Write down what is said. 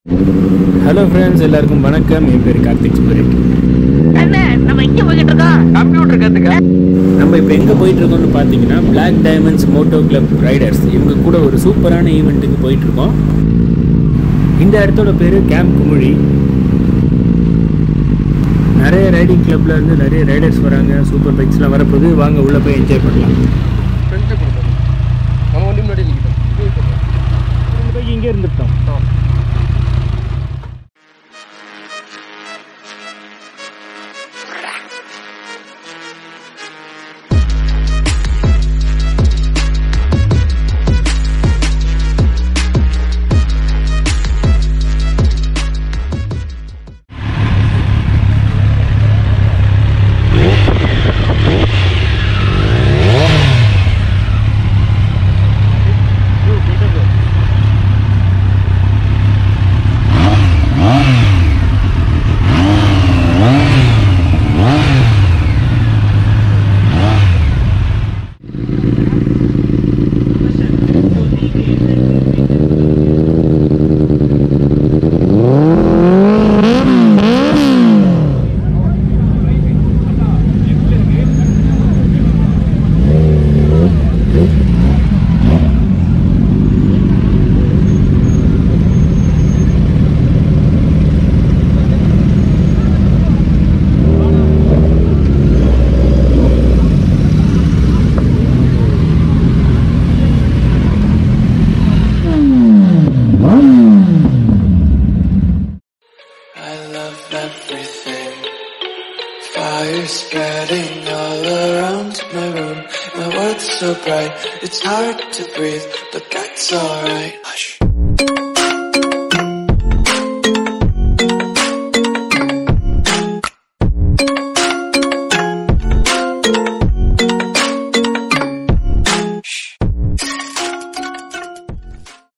Hello friends, எல்லாருக்கும் வணக்கம். என் பேர் கார்த்திக் Superbike. நம்ம எங்க போயிட்டு இருக்கோம்? கம்ப்யூட்டர் கத்துக்க. நம்ம இப்போ எங்க போயிட்டு இருக்கோம்னு பாத்தீங்கன்னா Black Diamonds Moto Club Riders. இவங்க கூட ஒரு சூப்பரான ஈவென்ட்டுக்கு போயிட்டு இருக்கோம். இந்த இடத்தோட பேரு கேம்ப் குமுழி. நிறைய ரைடிங் கிளப்ல இருந்து நிறைய ரைடர்ஸ் வராங்க. சூப்பர் பைக்ஸ்லாம் வரப்போது. வாங்க உள்ள போய் என்ஜாய் பண்ணலாம். ஃப்ரெண்ட்ஸை கொடுப்போம். நம்ம வண்டி முன்னாடி நிற்கிட்டோம். ரெண்டு பைக் இங்கே இருந்துட்டோம். Everything, fire spreading all around my room. My world's so bright, it's hard to breathe, but that's alright. Hush.